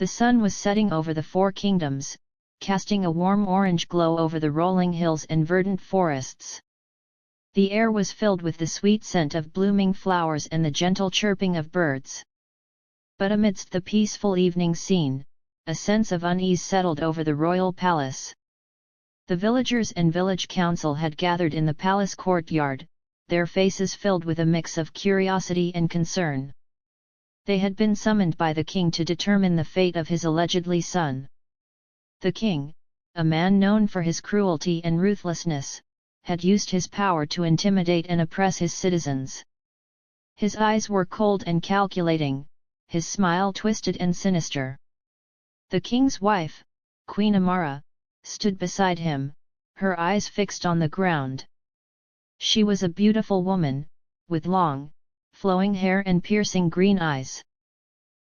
The sun was setting over the four kingdoms, casting a warm orange glow over the rolling hills and verdant forests. The air was filled with the sweet scent of blooming flowers and the gentle chirping of birds. But amidst the peaceful evening scene, a sense of unease settled over the royal palace. The villagers and village council had gathered in the palace courtyard, their faces filled with a mix of curiosity and concern. They had been summoned by the king to determine the fate of his allegedly son. The king, a man known for his cruelty and ruthlessness, had used his power to intimidate and oppress his citizens. His eyes were cold and calculating, his smile twisted and sinister. The king's wife, Queen Amara, stood beside him, her eyes fixed on the ground. She was a beautiful woman, with long, flowing hair and piercing green eyes.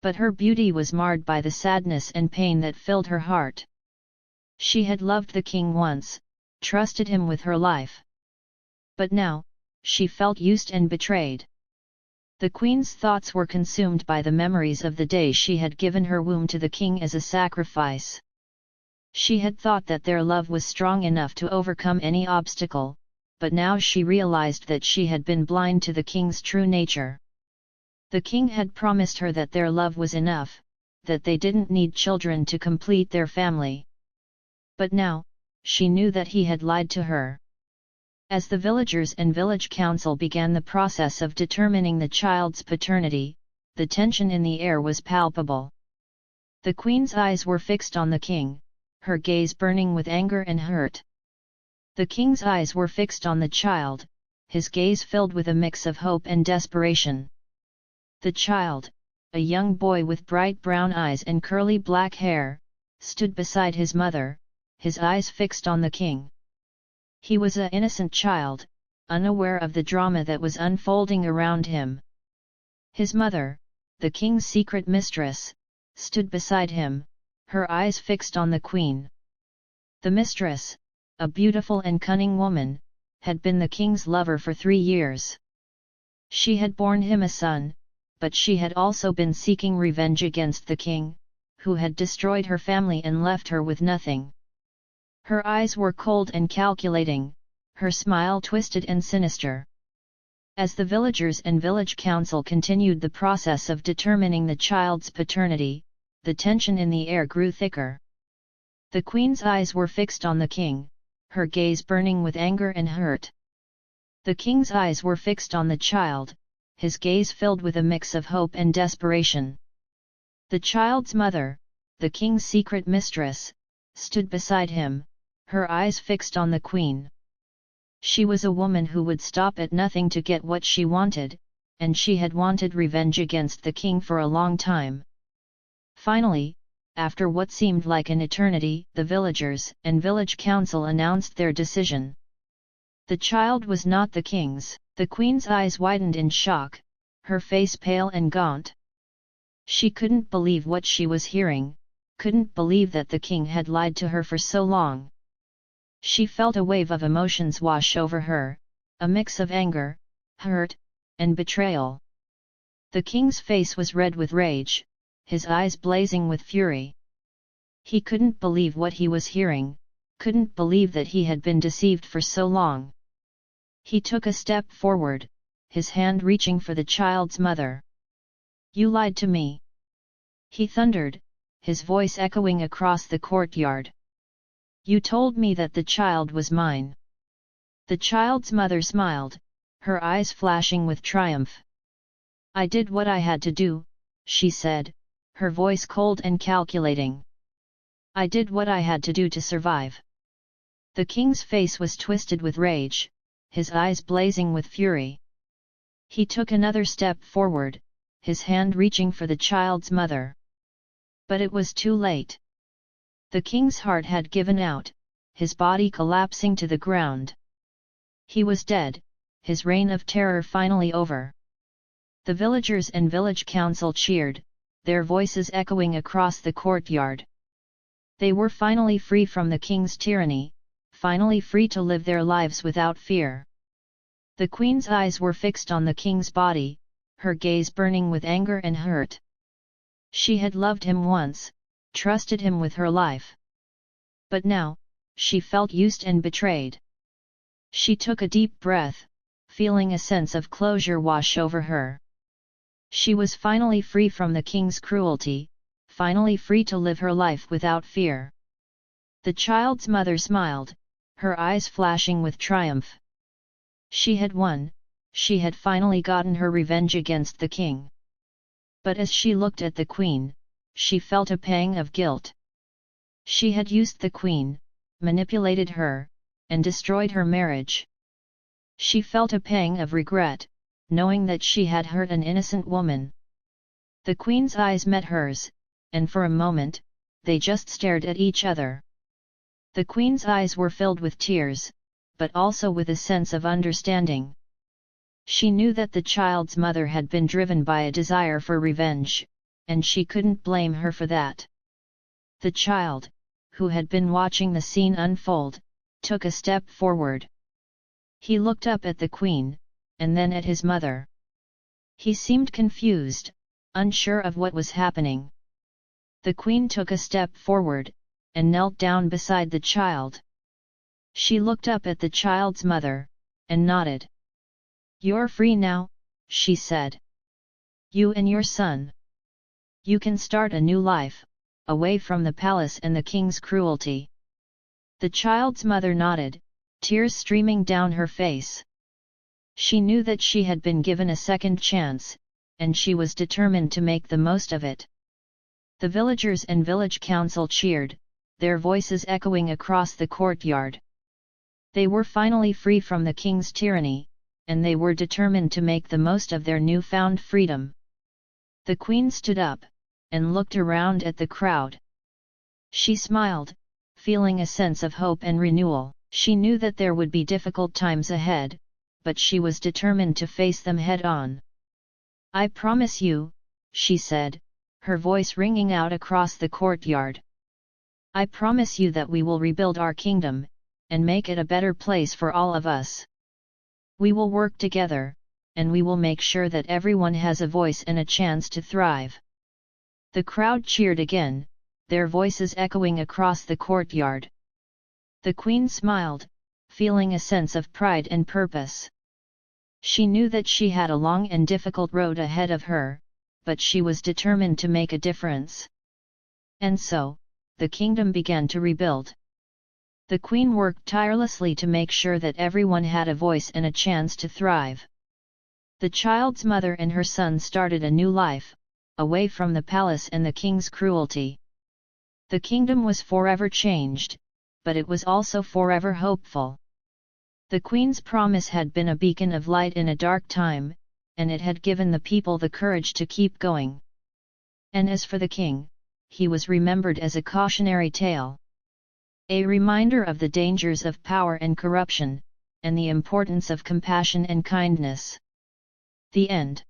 But her beauty was marred by the sadness and pain that filled her heart. She had loved the king once, trusted him with her life. But now, she felt used and betrayed. The queen's thoughts were consumed by the memories of the day she had given her womb to the king as a sacrifice. She had thought that their love was strong enough to overcome any obstacle, but now she realized that she had been blind to the king's true nature. The king had promised her that their love was enough, that they didn't need children to complete their family. But now, she knew that he had lied to her. As the villagers and village council began the process of determining the child's paternity, the tension in the air was palpable. The queen's eyes were fixed on the king, her gaze burning with anger and hurt. The king's eyes were fixed on the child, his gaze filled with a mix of hope and desperation. The child, a young boy with bright brown eyes and curly black hair, stood beside his mother, his eyes fixed on the king. He was an innocent child, unaware of the drama that was unfolding around him. His mother, the king's secret mistress, stood beside him, her eyes fixed on the queen. The mistress, a beautiful and cunning woman, had been the king's lover for 3 years. She had borne him a son, but she had also been seeking revenge against the king, who had destroyed her family and left her with nothing. Her eyes were cold and calculating, her smile twisted and sinister. As the villagers and village council continued the process of determining the child's paternity, the tension in the air grew thicker. The queen's eyes were fixed on the king, her gaze burning with anger and hurt. The king's eyes were fixed on the child, his gaze filled with a mix of hope and desperation. The child's mother, the king's secret mistress, stood beside him, her eyes fixed on the queen. She was a woman who would stop at nothing to get what she wanted, and she had wanted revenge against the king for a long time. Finally, after what seemed like an eternity, the villagers and village council announced their decision. The child was not the king's. The queen's eyes widened in shock, her face pale and gaunt. She couldn't believe what she was hearing, couldn't believe that the king had lied to her for so long. She felt a wave of emotions wash over her, a mix of anger, hurt, and betrayal. The king's face was red with rage, his eyes blazing with fury. He couldn't believe what he was hearing, couldn't believe that he had been deceived for so long. He took a step forward, his hand reaching for the child's mother. "You lied to me!" he thundered, his voice echoing across the courtyard. "You told me that the child was mine." The child's mother smiled, her eyes flashing with triumph. "I did what I had to do," she said, her voice cold and calculating. "I did what I had to do to survive." The king's face was twisted with rage, his eyes blazing with fury. He took another step forward, his hand reaching for the child's mother. But it was too late. The king's heart had given out, his body collapsing to the ground. He was dead, his reign of terror finally over. The villagers and village council cheered, their voices echoing across the courtyard. They were finally free from the king's tyranny, finally free to live their lives without fear. The queen's eyes were fixed on the king's body, her gaze burning with anger and hurt. She had loved him once, trusted him with her life. But now, she felt used and betrayed. She took a deep breath, feeling a sense of closure wash over her. She was finally free from the king's cruelty, finally free to live her life without fear. The child's mother smiled, her eyes flashing with triumph. She had won, she had finally gotten her revenge against the king. But as she looked at the queen, she felt a pang of guilt. She had used the queen, manipulated her, and destroyed her marriage. She felt a pang of regret, knowing that she had hurt an innocent woman. The queen's eyes met hers, and for a moment, they just stared at each other. The queen's eyes were filled with tears, but also with a sense of understanding. She knew that the child's mother had been driven by a desire for revenge, and she couldn't blame her for that. The child, who had been watching the scene unfold, took a step forward. He looked up at the queen, and then at his mother. He seemed confused, unsure of what was happening. The queen took a step forward, and knelt down beside the child. She looked up at the child's mother, and nodded. "You're free now," she said. "You and your son. You can start a new life, away from the palace and the king's cruelty." The child's mother nodded, tears streaming down her face. She knew that she had been given a second chance, and she was determined to make the most of it. The villagers and village council cheered, their voices echoing across the courtyard. They were finally free from the king's tyranny, and they were determined to make the most of their newfound freedom. The queen stood up, and looked around at the crowd. She smiled, feeling a sense of hope and renewal. She knew that there would be difficult times ahead, but she was determined to face them head-on. "I promise you," she said, her voice ringing out across the courtyard. "I promise you that we will rebuild our kingdom, and make it a better place for all of us. We will work together, and we will make sure that everyone has a voice and a chance to thrive." The crowd cheered again, their voices echoing across the courtyard. The queen smiled, feeling a sense of pride and purpose. She knew that she had a long and difficult road ahead of her, but she was determined to make a difference. And so, the kingdom began to rebuild. The queen worked tirelessly to make sure that everyone had a voice and a chance to thrive. The child's mother and her son started a new life, away from the palace and the king's cruelty. The kingdom was forever changed, but it was also forever hopeful. The queen's promise had been a beacon of light in a dark time, and it had given the people the courage to keep going. And as for the king, he was remembered as a cautionary tale. A reminder of the dangers of power and corruption, and the importance of compassion and kindness. The end.